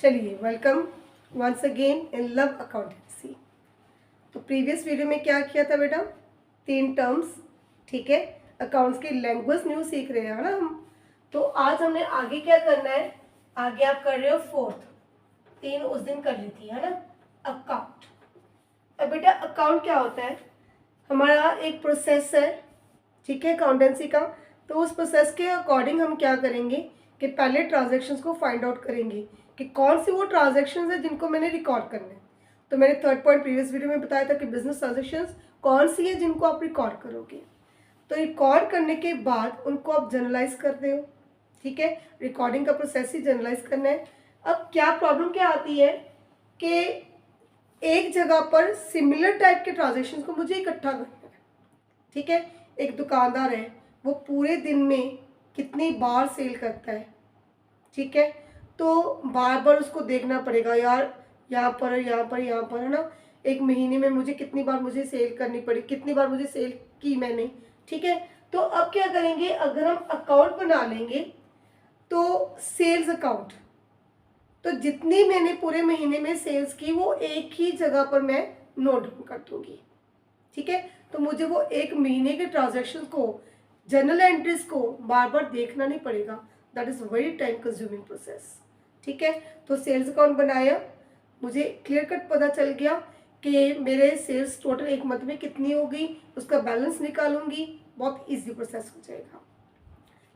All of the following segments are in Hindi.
चलिए, welcome once again in love accountancy. तो प्रीवियस वीडियो में क्या किया था बेटा? 3 टर्म्स, ठीक है, अकाउंट्स की लैंग्वेज न्यू सीख रहे हैं ना हम। तो आज हमने आगे क्या करना है? आगे आप कर रहे हो 4th, 3 उस दिन कर ली थी, है ना, अकाउंट। अब बेटा अकाउंट क्या होता है? हमारा एक प्रोसेस है, ठीक है, अकाउंटेंसी का। तो उस प्रोसेस के अकॉर्डिंग हम क्या करेंगे कि पहले ट्रांजैक्शंस को फाइंड आउट करेंगे कि कौन सी वो ट्रांजैक्शंस है जिनको मैंने रिकॉर्ड करना है। तो मैंने 3rd पॉइंट प्रीवियस वीडियो में बताया था कि बिजनेस ट्रांजैक्शंस कौन सी है जिनको आप रिकॉर्ड करोगे। तो रिकॉर्ड करने के बाद उनको आप जनरलाइज करते हो, ठीक है, रिकॉर्डिंग का प्रोसेस ही जनरलाइज करना है। अब क्या प्रॉब्लम क्या आती है कि एक जगह पर सिमिलर टाइप के ट्रांजेक्शन को मुझे इकट्ठा करना है, ठीक है। एक दुकानदार है, वो पूरे दिन में कितनी बार सेल करता है, ठीक है, तो बार बार उसको देखना पड़ेगा, यार यहाँ पर यहाँ पर यहाँ पर, है ना, एक महीने में मुझे कितनी बार मुझे सेल करनी पड़ी, कितनी बार मुझे सेल की मैंने, ठीक है। तो अब क्या करेंगे, अगर हम अकाउंट बना लेंगे तो सेल्स अकाउंट, तो जितनी मैंने पूरे महीने में सेल्स की वो एक ही जगह पर मैं नोट डाउन कर दूंगी, ठीक है। तो मुझे वो एक महीने के ट्रांजेक्शन को, जर्नल एंट्रीज को बार बार देखना नहीं पड़ेगा। That is very time consuming process, ठीक है। तो सेल्स अकाउंट बनाया, मुझे क्लियर कट पता चल गया कि मेरे सेल्स टोटल एक मंथ में कितनी होगी, उसका बैलेंस निकालूंगी, बहुत इजी प्रोसेस हो जाएगा,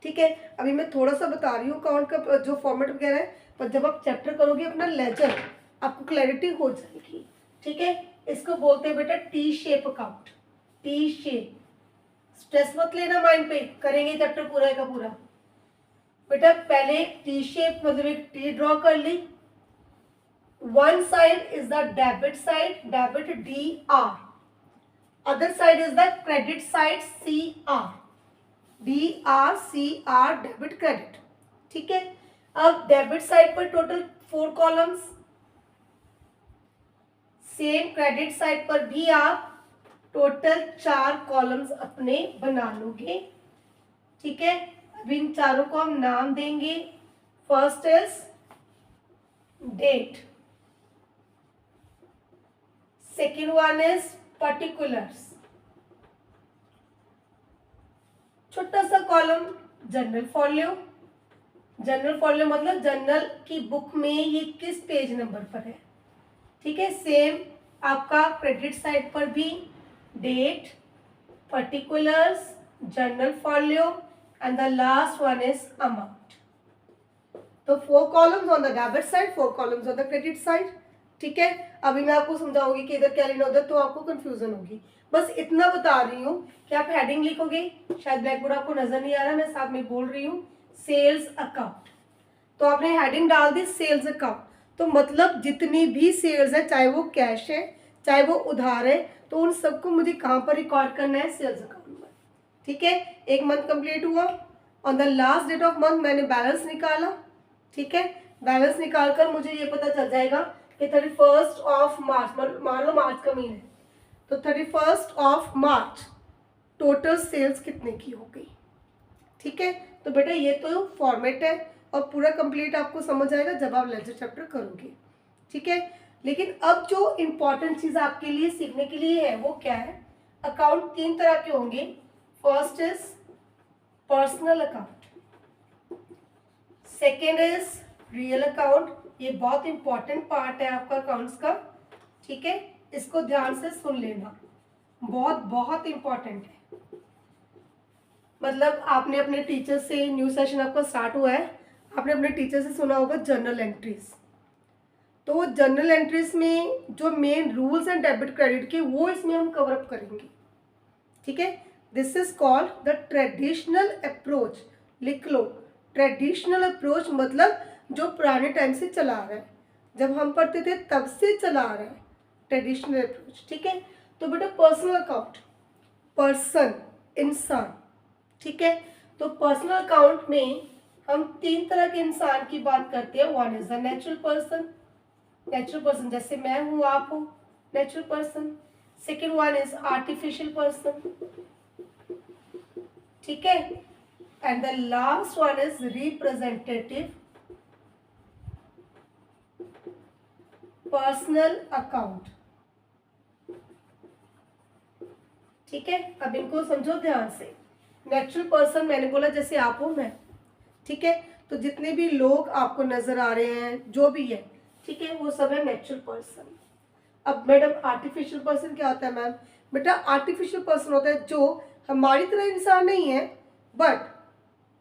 ठीक है। अभी मैं थोड़ा सा बता रही हूँ अकाउंट का जो फॉर्मेट वगैरह है, पर जब आप चैप्टर करोगे अपना लेजर, आपको क्लैरिटी हो जाएगी, ठीक है। इसको बोलते हैं बेटा T shape account, T shape. Stress मत लेना माइंड पे, करेंगे चैप्टर पूरा का पूरा। बेटा पहले टी शेप मतलब एक टी ड्रॉ कर ली। One side is the debit side, debit DR, other side is the credit side CR, DRCR, debit credit, ठीक है। अब डेबिट साइड पर total 4 columns, same credit side पर भी आप टोटल 4 कॉलम्स अपने बना लोगे, ठीक है। अब इन चारों को हम नाम देंगे। First is date, second one is particulars, छोटा सा column journal folio, journal folio मतलब जनरल की बुक में ये किस पेज नंबर पर है, ठीक है। सेम आपका क्रेडिट साइड पर भी date, particulars, journal folio and the last one is amount. तो 4 columns on the debit side, 4 columns on the credit side, ठीक है। अभी मैं आपको समझाऊंगी कि इधर क्या लेना, उधर, तो आपको कंफ्यूजन होगी। बस इतना बता रही हूँ कि आप हेडिंग लिखोगे, शायद ब्लैक बोर्ड आपको नजर नहीं आ रहा, मैं साथ में बोल रही हूँ सेल्स अकाउंट। तो आपने हेडिंग डाल दी सेल्स अकाउंट, तो मतलब जितनी भी सेल्स है, चाहे वो कैश है चाहे वो उधार है, तो उन सबको मुझे कहाँ पर रिकॉर्ड करना है? सेल्स अकाउंट में, ठीक है। एक मंथ कंप्लीट हुआ, on the last date of month मैंने बैलेंस निकाला, ठीक है। बैलेंस निकालकर मुझे ये पता चल जाएगा कि 31 ऑफ मार्च, मान लो मार्च का महीना है, तो 31 ऑफ मार्च टोटल सेल्स कितने की हो गई, ठीक है। तो बेटा ये तो फॉर्मेट है और पूरा कंप्लीट आपको समझ आएगा जब आप लेजर चैप्टर करोगे, ठीक है। लेकिन अब जो इंपॉर्टेंट चीज आपके लिए सीखने के लिए है वो क्या है? अकाउंट 3 तरह के होंगे। First is personal account, second is real account, ये बहुत इंपॉर्टेंट पार्ट है आपका अकाउंट्स का, ठीक है। इसको ध्यान से सुन लेना, बहुत बहुत इंपॉर्टेंट है। मतलब आपने अपने टीचर से, न्यू सेशन आपका स्टार्ट हुआ है, आपने अपने टीचर से सुना होगा जर्नल एंट्रीज। तो जर्नल एंट्रीज में जो main rules and debit credit के, वो इसमें हम कवर अप करेंगे, ठीक है। This is called the traditional approach, लिख लो। ट्रेडिशनल अप्रोच मतलब जो पुराने टाइम से चला आ रहा है, जब हम पढ़ते थे तब से चला आ रहा है, ट्रेडिशनल अप्रोच, ठीक है। तो बेटा पर्सनल अकाउंट, पर्सन, इंसान, ठीक है। तो पर्सनल अकाउंट में हम 3 तरह के इंसान की बात करते हैं। One is the natural person, natural person जैसे मैं हूं, आप हो, natural person. Second one is artificial person, ठीक है। And the last one is representative personal account. ठीक है, अब इनको समझो ध्यान से। नेचुरल पर्सन मैंने बोला जैसे आप हो, मैं, ठीक है, तो जितने भी लोग आपको नजर आ रहे हैं जो भी है, ठीक है, वो सब है नेचुरल पर्सन। अब मैडम आर्टिफिशियल पर्सन क्या होता है मैम? बेटा आर्टिफिशियल पर्सन होता है जो हमारी तरह इंसान नहीं है, बट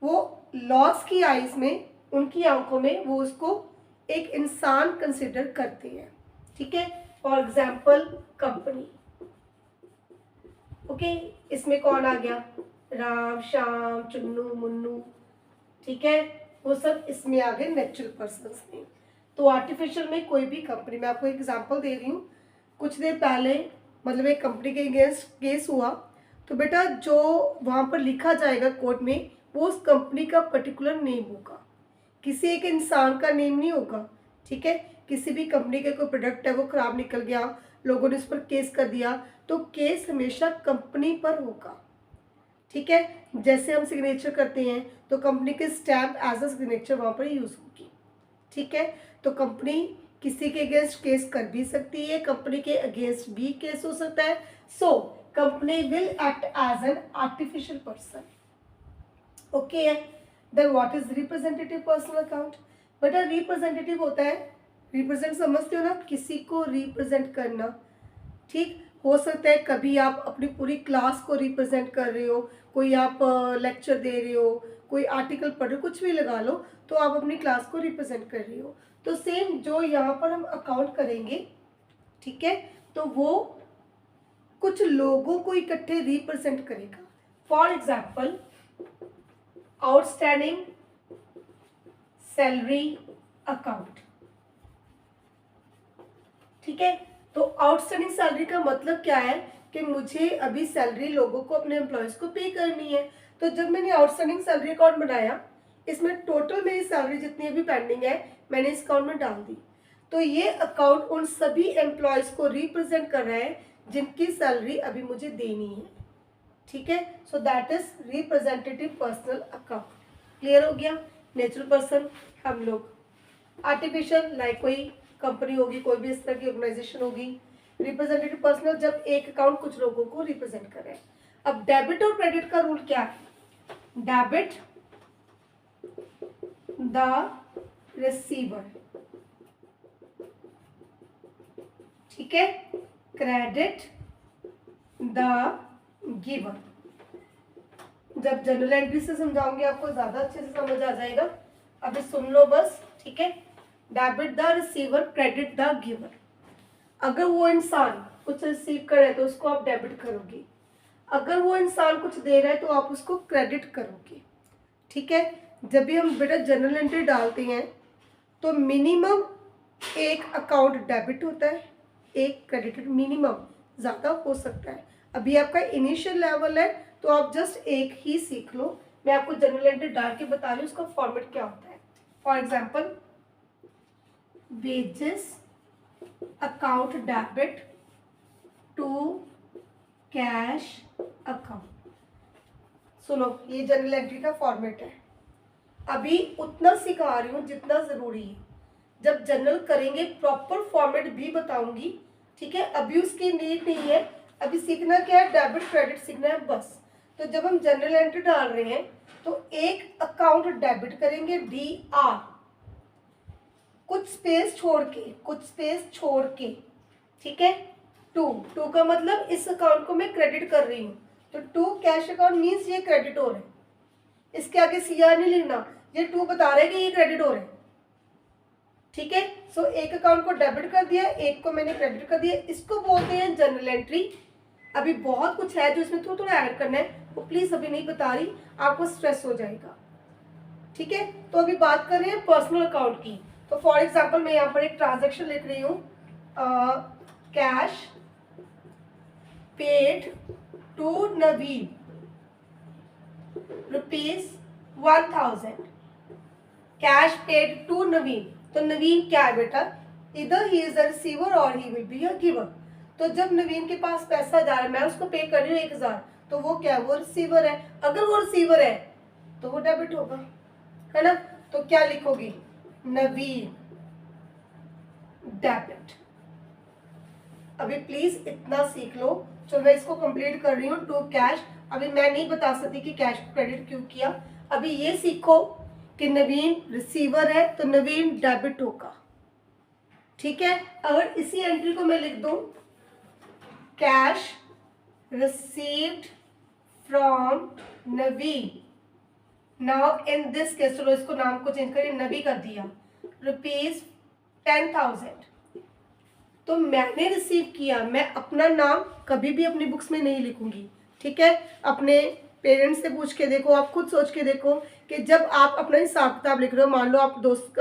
वो लॉज की आइज में, उनकी आंखों में वो उसको एक इंसान कंसिडर करते हैं। ठीक है, फॉर एग्जाम्पल कंपनी। ओके, इसमें कौन आ गया? राम, श्याम, चुन्नू, मुन्नू, ठीक है, वो सब इसमें आ गए नेचुरल पर्सन्स में। तो आर्टिफिशियल में कोई भी कंपनी, मैं आपको एग्जांपल दे रही हूँ, कुछ देर पहले मतलब एक कंपनी के अगेंस्ट केस हुआ, तो बेटा जो वहाँ पर लिखा जाएगा कोर्ट में, वो उस कंपनी का पर्टिकुलर नेम होगा, किसी एक इंसान का नेम नहीं होगा। ठीक है, किसी भी कंपनी का कोई प्रोडक्ट है वो खराब निकल गया, लोगों ने उस पर केस कर दिया, तो केस हमेशा कंपनी पर होगा। ठीक है, जैसे हम सिग्नेचर करते हैं तो कंपनी के स्टैम्प एज अ सिग्नेचर वहाँ पर यूज होगी। ठीक है, तो कंपनी किसी के अगेंस्ट केस कर भी सकती है, कंपनी के अगेंस्ट भी केस हो सकता है। So company will act as an artificial person. Okay, then what is representative personal account? बेटा रिप्रेजेंटेटिव होता है, रिप्रेजेंट समझते हो ना, किसी को रिप्रेजेंट करना। ठीक, हो सकता है कभी आप अपनी पूरी क्लास को रिप्रेजेंट कर रहे हो, कोई आप लेक्चर दे रहे हो, कोई आर्टिकल पढ़ रहे हो, कुछ भी लगा लो, तो आप अपनी क्लास को रिप्रेजेंट कर रहे हो। तो सेम जो यहाँ पर हम अकाउंट करेंगे, ठीक है, तो वो कुछ लोगों को इकट्ठे रिप्रेजेंट करेगा। For example outstanding salary account. ठीक है, तो आउटस्टैंडिंग सैलरी का मतलब क्या है कि मुझे अभी सैलरी लोगों को, अपने एम्प्लॉयज को पे करनी है। तो जब मैंने आउटस्टैंडिंग सैलरी अकाउंट बनाया, इसमें टोटल मेरी सैलरी जितनी अभी पेंडिंग है मैंने इस अकाउंट में डाल दी। तो ये अकाउंट उन सभी एम्प्लॉयज को रिप्रेजेंट कर रहा है जिनकी सैलरी अभी मुझे देनी है। ठीक है, so that is representative personal account. Clear हो गया? नेचुरल पर्सन हम लोग, आर्टिफिशियल लाइक कोई कंपनी होगी, कोई भी इस तरह की ऑर्गेनाइजेशन होगी। रिप्रेजेंटेटिव पर्सनल जब एक अकाउंट कुछ लोगों को रिप्रेजेंट कर रहे हैं। अब डेबिट और क्रेडिट का रूल क्या है? डेबिट द रिसीवर, ठीक है, क्रेडिट द गिवर। जब जनरल एंट्री से समझाऊंगी आपको ज्यादा अच्छे से समझ आ जाएगा, अभी सुन लो बस। ठीक है, debit the receiver, credit the giver. अगर वो इंसान कुछ रिसीव करे तो उसको आप डेबिट करोगे, अगर वो इंसान कुछ दे रहा है तो आप उसको क्रेडिट करोगे। ठीक है, जब भी हम बेटा जनरल एंट्री डालते हैं तो मिनिमम एक अकाउंट डेबिट होता है, एक क्रेडिटेड, मिनिमम, ज़्यादा हो सकता है। अभी आपका इनिशियल लेवल है तो आप जस्ट एक ही सीख लो। मैं आपको जनरल एंट्री डाल के बता रही हूँ उसका फॉर्मेट क्या होता है। For example wages account debit to cash account. सुनो, ये जनरल एंट्री का फॉर्मेट है। अभी उतना सिखा रही हूँ जितना जरूरी है, जब जनरल करेंगे प्रॉपर फॉर्मेट भी बताऊंगी। ठीक है, अभी उसकी नीड नहीं है, अभी सीखना क्या है? डेबिट क्रेडिट सीखना है बस। तो जब हम जनरल एंट्री डाल रहे हैं तो एक अकाउंट डेबिट करेंगे, DR, कुछ स्पेस छोड़ के, कुछ स्पेस छोड़ के। ठीक है, टू का मतलब इस अकाउंट को मैं क्रेडिट कर रही हूँ, तो टू कैश अकाउंट मीन्स ये क्रेडिट हो रहा है, इसके आगे CR नहीं लिखना, ये टू बता रहा है कि ये क्रेडिट हो रहा है। ठीक है, सो एक अकाउंट को डेबिट कर दिया, एक को मैंने क्रेडिट कर दिया, इसको बोलते हैं जनरल एंट्री। अभी बहुत कुछ है जो इसमें थोड़ा थोड़ा ऐड करना है, वो प्लीज अभी नहीं बता रही, आपको स्ट्रेस हो जाएगा। ठीक है, तो अभी बात कर रहे हैं पर्सनल अकाउंट की। तो फॉर एग्जाम्पल मैं यहाँ पर एक ट्रांजेक्शन लिख रही हूँ, cash paid to Naveen ₹1000, cash paid to Naveen. तो नवीन क्या है बेटा? इधर ही इज अ रिसीवर और he will be a giver. तो जब नवीन के पास पैसा जा रहा है, मैं उसको पे कर रही हूँ 1000, तो वो क्या है? वो रिसीवर है। अगर वो रिसीवर है तो वो डेबिट होगा, है ना? तो क्या लिखोगी? नवीन डेबिट। अभी प्लीज इतना सीख लो। जो मैं इसको कंप्लीट कर रही हूँ टू कैश, अभी मैं नहीं बता सकती कि कैश को क्रेडिट क्यों किया। अभी ये सीखो कि नवीन रिसीवर है तो नवीन डेबिट होगा, ठीक है। अगर इसी एंट्री को मैं लिख दूं cash received from Naveen, now in this case, चलो इसको नाम को चेंज करिए, नबी कर दिया, ₹10,000, तो मैंने रिसीव किया। मैं अपना नाम कभी भी अपनी बुक्स में नहीं लिखूंगी, ठीक है। अपने पेरेंट्स से पूछ के देखो, आप खुद सोच के देखो कि जब आप अपना हिसाब किताब लिख रहे हो, मान लो आप दोस्त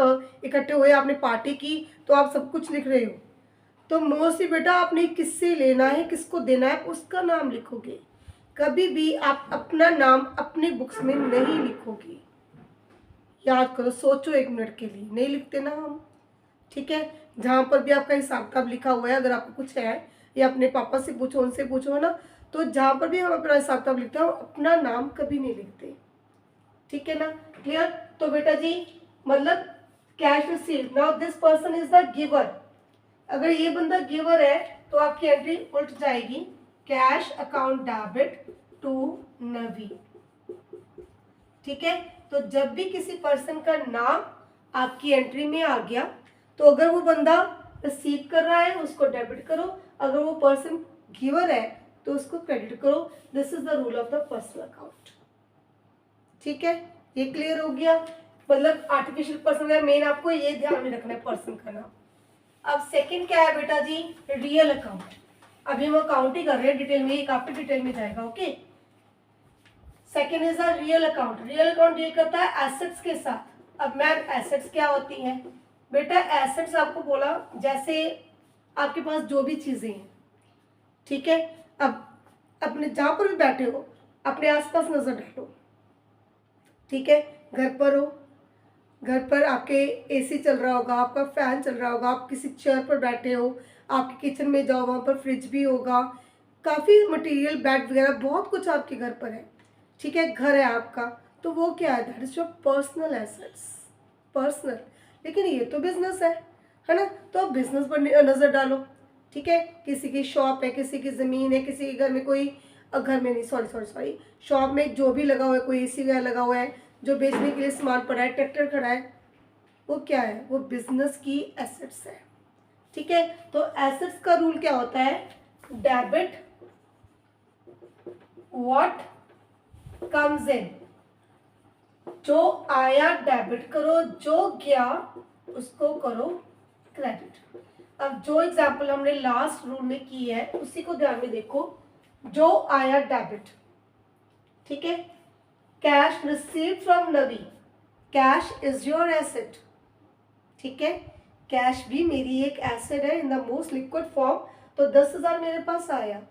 इकट्ठे हुए, आपने पार्टी की, तो आप सब कुछ लिख रहे हो, तो मोस्टली बेटा आपने किससे लेना है, किसको देना है, उसका नाम लिखोगे। कभी भी आप अपना नाम अपनी बुक्स में नहीं लिखोगे। याद करो, सोचो 1 मिनट के लिए, नहीं लिखते ना हम, ठीक है। जहाँ पर भी आपका हिसाब किताब लिखा हुआ है, अगर आपको कुछ है या अपने पापा से पूछो, उनसे पूछो ना, तो जहाँ पर भी हम अपना हिसाब किताब लिखते हैं अपना नाम कभी नहीं लिखते, ठीक है ना। क्लियर। तो बेटा जी मतलब cash received, now this person is the giver. अगर ये बंदा गिवर है तो आपकी एंट्री उल्ट जाएगी, कैश अकाउंट डेबिट टू नवी, ठीक है। तो जब भी किसी पर्सन का नाम आपकी एंट्री में आ गया, तो अगर वो बंदा रिसीव कर रहा है उसको डेबिट करो, अगर वो पर्सन गिवर है तो उसको क्रेडिट करो। This is the rule of the personal account, ठीक है। ये क्लियर हो गया। मतलब आर्टिफिशियल पर्सन का मेन आपको ये ध्यान में रखना है, पर्सन का नाम। अब सेकंड क्या है बेटा जी, रियल अकाउंट। अभी हम अकाउंट ही कर रहे हैं डिटेल में, ये काफी डिटेल में जाएगा, okay. Second is a real account. Real account deal करता है एसेट्स के साथ। अब मैम एसेट्स क्या होती हैं बेटा? एसेट्स आपको बोला जैसे आपके पास जो भी चीजें हैं, ठीक है। अब अपने जहां पर भी बैठे हो अपने आसपास नजर डालो, ठीक है। घर पर हो, घर पर आपके एसी चल रहा होगा, आपका फैन चल रहा होगा, आप किसी चेयर पर बैठे हो, आपके किचन में जाओ वहाँ पर फ्रिज भी होगा, काफ़ी मटेरियल बेड वगैरह बहुत कुछ आपके घर पर है, ठीक है। घर है आपका, तो वो क्या है? That is your personal assets, personal. लेकिन ये तो बिजनेस है ना, तो आप बिजनेस पर नज़र डालो, ठीक है। किसी की शॉप है, किसी की ज़मीन है, किसी के घर में कोई घर में नहीं, सॉरी शॉप में जो भी लगा हुआ है, कोई एसी वगैरह लगा हुआ है, जो बेचने के लिए सामान पड़ा है, ट्रैक्टर खड़ा है, वो क्या है? वो बिजनेस की एसेट्स है, ठीक है। तो एसेट्स का रूल क्या होता है? डेबिट व्हाट कम्स इन, जो आया डेबिट करो, जो गया उसको करो क्रेडिट। अब जो एग्जाम्पल हमने लास्ट रूल में की है उसी को ध्यान में देखो। जो आया डेबिट, ठीक है। Cash receive from Navi, cash is your asset, ठीक है। कैश भी मेरी एक एसेट है in the most liquid form. तो 10,000 मेरे पास आया,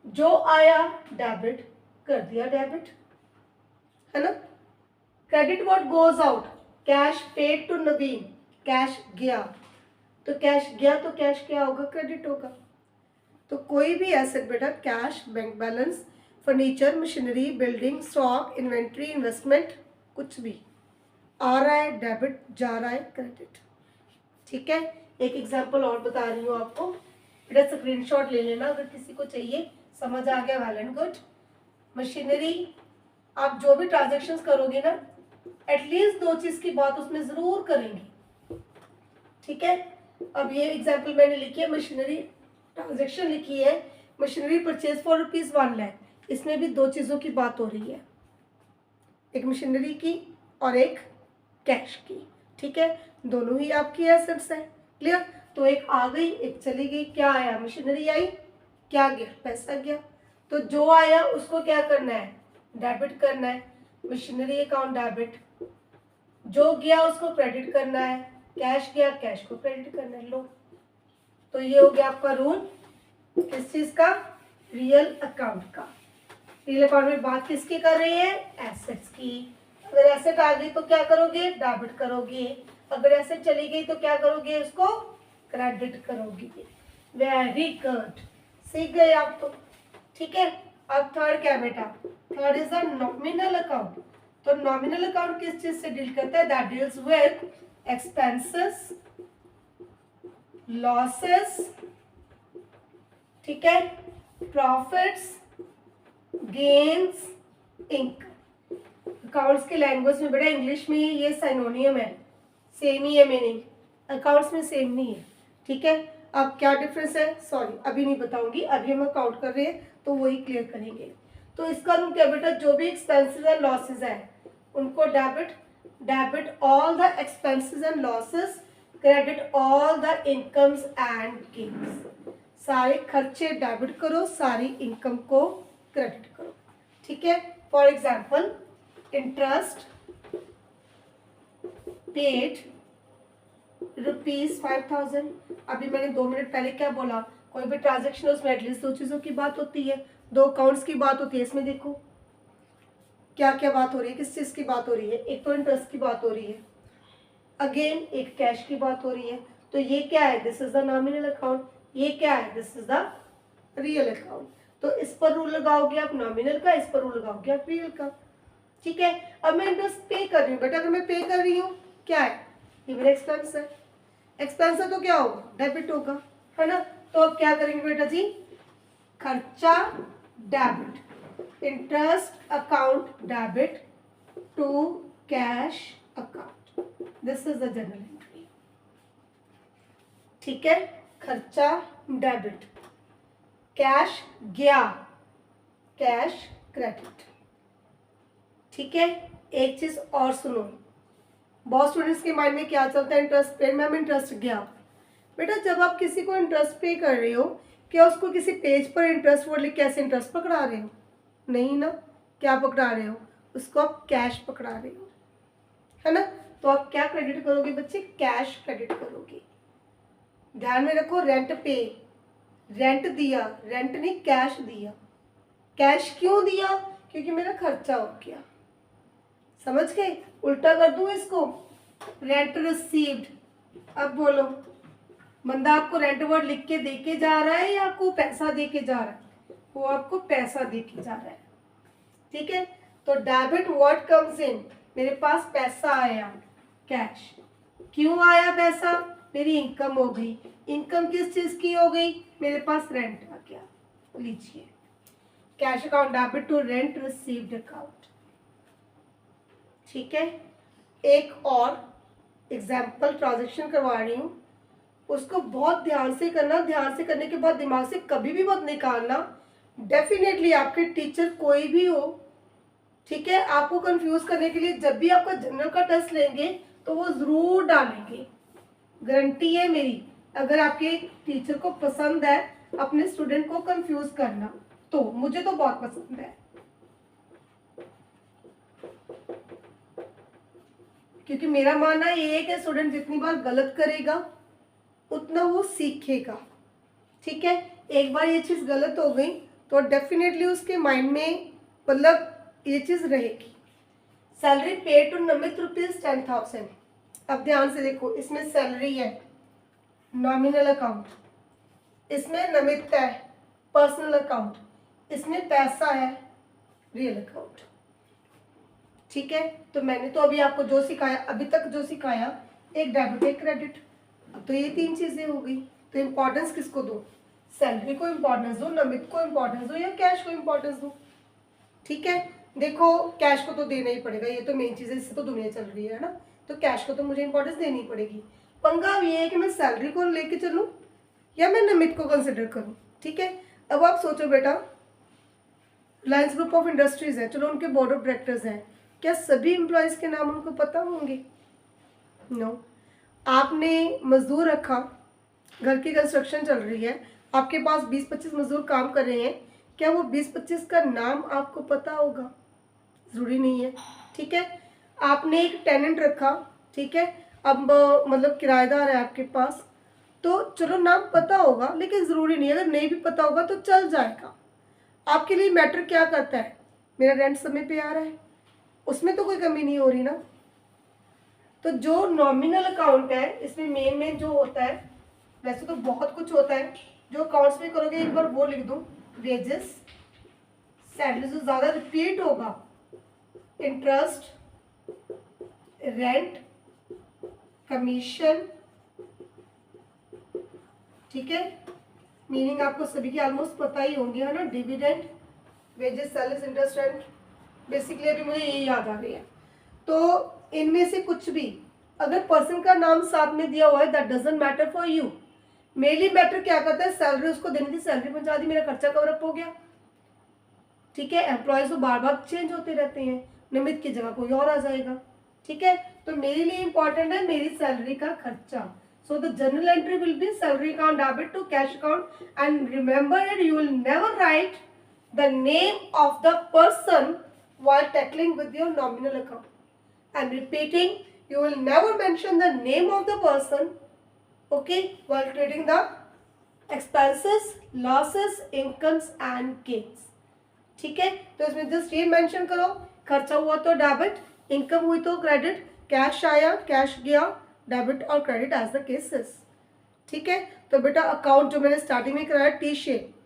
जो आया डेबिट कर दिया डेबिट, है ना। Credit what goes out, cash paid to Naveen, cash गया, तो कैश गया तो कैश क्या होगा? क्रेडिट होगा। तो कोई भी एसेट बेटा, cash, bank balance, furniture, machinery, building, stock, inventory, investment, कुछ भी आ रहा है डेबिट, जा रहा है क्रेडिट, ठीक है। एक एग्जांपल और बता रही हूँ आपको, बेटा स्क्रीनशॉट ले लेना अगर किसी को चाहिए। समझ आ गया? Well and good. मशीनरी, आप जो भी ट्रांजेक्शन्स करोगे ना, एटलीस्ट 2 चीज की बात उसमें जरूर करेंगे, ठीक है। अब ये एग्जाम्पल मैंने लिखी है, मशीनरी ट्रांजेक्शन लिखी है, मशीनरी परचेज फॉर ₹1 लाख। इसमें भी 2 चीज़ों की बात हो रही है, एक मशीनरी की और एक कैश की, ठीक है। दोनों ही आपकी एसेट्स है, क्लियर। तो एक आ गई, एक चली गई। क्या आया? मशीनरी आई, क्या गया? पैसा गया। तो जो आया उसको क्या करना है? डेबिट करना है, मशीनरी अकाउंट डेबिट। जो गया उसको क्रेडिट करना है, कैश गया कैश को क्रेडिट करना है। लो, तो ये हो गया आपका रूल किस चीज का? रियल अकाउंट का। रियल अकाउंट में बात किसकी कर रही है? एसेट्स की। अगर एसेट आ गई तो क्या करोगे? डेबिट करोगे। अगर एसेट चली गई तो क्या करोगे? उसको क्रेडिट करोगे। वेरी गुड, सीख गए आप तो, ठीक है। अब थर्ड क्या बेटा? Third is a nominal account. तो नॉमिनल अकाउंट किस चीज से डील करता है? That deals with expenses, losses ठीक है, प्रॉफिट्स, गेन्स, इनकम। अकाउंट्स के लैंग्वेज में बेटा इंग्लिश में ये साइनोनियम है, सेम ही है मीनिंग, अकाउंट्स में सेम नहीं है। ठीक है, अब क्या डिफरेंस है, सॉरी अभी नहीं बताऊंगी, अभी हम काउंट कर रहे हैं तो वही क्लियर करेंगे। तो इसका रूल क्या बेटा, जो भी एक्सपेंसेस एंड लॉसेस है उनको debit all the expenses and losses, credit all the incomes and gains. सारे खर्चे डेबिट करो, सारी इनकम को क्रेडिट करो। ठीक है, फॉर एग्जाम्पल इंटरेस्ट पेड ₹5000। अभी मैंने 2 मिनट पहले क्या बोला, कोई भी ट्रांजेक्शन है उसमें एटलीस्ट 2 चीज़ों की बात होती है, 2 अकाउंट्स की बात होती है। इसमें देखो क्या क्या बात हो रही है, किस चीज़ की बात हो रही है, एक तो इंटरेस्ट की बात हो रही है, अगेन एक कैश की बात हो रही है। तो ये क्या है, this is the nominal account, ये क्या है, this is the real account. तो इस पर रूल लगाओगे आप नॉमिनल का, इस पर रूल लगाओगे आप रियल का। ठीक है, अब मैं इंटरेस्ट पे कर रही हूँ बेटा, अगर मैं पे कर रही हूँ क्या है, ये मेरा एक्सपेंस है, एक्सपेंस है तो क्या होगा, डेबिट होगा, है ना। तो अब क्या करेंगे बेटा जी, खर्चा debit, interest account debit to cash account, this is the journal entry. ठीक है, खर्चा डेबिट, कैश गया, कैश क्रेडिट। ठीक है, एक चीज और सुनो, बहुत स्टूडेंट्स के माइंड में क्या चलता है, इंटरेस्ट पेड, मैम इंटरेस्ट गया। बेटा जब आप किसी को इंटरेस्ट पे कर रहे हो, क्या उसको किसी पेज पर इंटरेस्ट वर्ड लिख के ऐसे इंटरेस्ट पकड़ा रहे हो, नहीं ना। क्या पकड़ा रहे हो, उसको आप कैश पकड़ा रहे हो, है ना। तो आप क्या क्रेडिट करोगे बच्चे, कैश क्रेडिट करोगे। ध्यान में रखो, रेंट पे, रेंट दिया, रेंट नहीं कैश दिया। कैश क्यों दिया, क्योंकि मेरा खर्चा हो गया, समझ गए। उल्टा कर दूं इसको, रेंट रिसीव्ड। अब बोलो, बंदा आपको रेंट वर्ड लिख के दे के जा रहा है या आपको पैसा दे के जा रहा है, वो आपको पैसा दे के जा रहा है। ठीक है, तो डेबिट वर्ड कम्स इन, मेरे पास पैसा आया, कैश। क्यों आया पैसा, मेरी इनकम हो गई। इनकम किस चीज की हो गई, मेरे पास रेंट आ गया, लीजिए cash account debit to rent received account. ठीक है, एक और एग्जाम्पल ट्रांजेक्शन करवा रही हूँ, उसको बहुत ध्यान से करना, ध्यान से करने के बाद दिमाग से कभी भी मत निकालना। डेफिनेटली आपके टीचर कोई भी हो, ठीक है, आपको कंफ्यूज करने के लिए जब भी आपका जनरल का टेस्ट लेंगे तो वो जरूर डालेंगे, गारंटी है मेरी। अगर आपके टीचर को पसंद है अपने स्टूडेंट को कंफ्यूज करना, तो मुझे तो बहुत पसंद है, क्योंकि मेरा मानना ये है कि स्टूडेंट जितनी बार गलत करेगा उतना वो सीखेगा। ठीक है, एक बार ये चीज़ गलत हो गई तो डेफिनेटली उसके माइंड में मतलब ये चीज़ रहेगी। सैलरी पे टू नमित ₹10,000। अब ध्यान से देखो, इसमें सैलरी है नॉमिनल अकाउंट, इसमें नमित है पर्सनल अकाउंट, इसमें पैसा है रियल अकाउंट। ठीक है, तो मैंने तो अभी आपको जो सिखाया, अभी तक जो सिखाया, एक डेबिट एक क्रेडिट, तो ये 3 चीजें हो गई। तो इम्पोर्टेंस किसको दो, सैलरी को इम्पोर्टेंस दो, नमित को इम्पोर्टेंस दो, या कैश को इम्पोर्टेंस दो। ठीक है, देखो कैश को तो देना ही पड़ेगा, ये तो मेन चीज़ है, इससे तो दुनिया चल रही है ना, तो कैश को तो मुझे इंपॉर्टेंस देनी पड़ेगी। पंगा ये है कि मैं सैलरी को लेके चलूँ या मैं नमित को कंसिडर करूँ। ठीक है, अब आप सोचो बेटा, रिलायंस ग्रुप ऑफ इंडस्ट्रीज है, चलो उनके बोर्ड ऑफ डायरेक्टर्स हैं, क्या सभी एम्प्लॉयज़ के नाम उनको पता होंगे, नो। आपने मजदूर रखा, घर की कंस्ट्रक्शन चल रही है, आपके पास 20-25 मजदूर काम कर रहे हैं, क्या वो 20-25 का नाम आपको पता होगा, ज़रूरी नहीं है। ठीक है, आपने एक टेनेंट रखा, ठीक है, अब मतलब किराएदार है आपके पास, तो चलो नाम पता होगा, लेकिन ज़रूरी नहीं है, अगर नहीं भी पता होगा तो चल जाएगा। आपके लिए मैटर क्या करता है, मेरा रेंट समय पे आ रहा है, उसमें तो कोई कमी नहीं हो रही ना। तो जो नॉमिनल अकाउंट है, इसमें मेन जो होता है, वैसे तो बहुत कुछ होता है, जो अकाउंट्स में करोगे एक बार वो लिख दूं, वेजेस, सैलरी जो ज़्यादा रिपीट होगा, इंटरेस्ट, रेंट, कमीशन, ठीक है, मीनिंग आपको सभी की ऑलमोस्ट पता ही होंगी, है ना। Dividend, wages, salaries, interest and basically अभी मुझे ये याद आ रही है। तो इनमें से कुछ भी अगर पर्सन का नाम साथ में दिया हुआ है, that doesn't matter for you. Mainly matter क्या करता है, सैलरी उसको देनी थी, सैलरी पहुंचा दी, मेरा खर्चा कवर अप हो गया। ठीक है, एम्प्लॉयज तो बार बार चेंज होते रहते हैं, निमित की जगह कोई और आ जाएगा। ठीक है, तो मेरे लिए इंपॉर्टेंट है मेरी सैलरी का खर्चा। So the journal entry will be salary account debit to cash account, and remember it, you will never write the name of the person while tackling with your nominal account. And repeating, you will never mention the name of the person, okay, while creating the expenses, losses, incomes and gains. ठीक है, तो इसमें जस्ट ये मेंशन करो, खर्चा हुआ तो डेबिट, इनकम हुई तो क्रेडिट, कैश आया, कैश गया, डेबिट और क्रेडिट एज द केसेस। ठीक है, तो बेटा अकाउंट जो मैंने स्टार्टिंग में कराया टी शेप,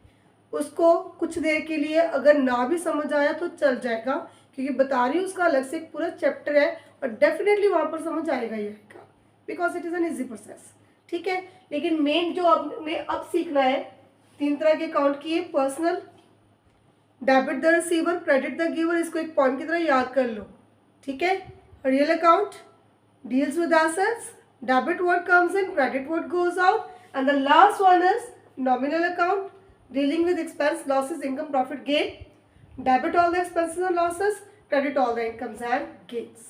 उसको कुछ देर के लिए अगर ना भी समझ आया तो चल जाएगा, क्योंकि बता रही हूँ उसका अलग से एक पूरा चैप्टर है और डेफिनेटली वहाँ पर समझ आएगा ही आएगा, because it is an easy process. ठीक है, लेकिन मेन जो आपने अब सीखना है, 3 तरह के अकाउंट की है, personal, debit the receiver, credit the giver, इसको एक पॉइंट की तरह याद कर लो। ठीक है, real account deals with assets, debit what comes in, credit what goes out, and the last one is nominal account, dealing with expense, losses, income, profit, gain, debit all the expenses and losses, credit all the incomes and gains।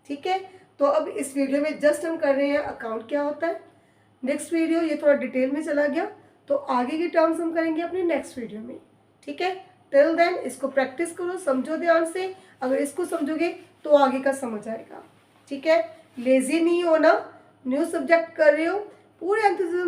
ठीक है, तो अब इस वीडियो में जस्ट हम कर रहे हैं अकाउंट क्या होता है। नेक्स्ट वीडियो ये थोड़ा डिटेल में चला गया, तो आगे की टर्म्स हम करेंगे अपनी नेक्स्ट वीडियो में। ठीक है, टिल देन इसको प्रैक्टिस करो, समझो ध्यान से, अगर इसको समझोगे तो आगे का समझ आएगा। ठीक है, लेजी नहीं होना, न्यू सब्जेक्ट कर रहे हो, पूरे एंथुसिज्म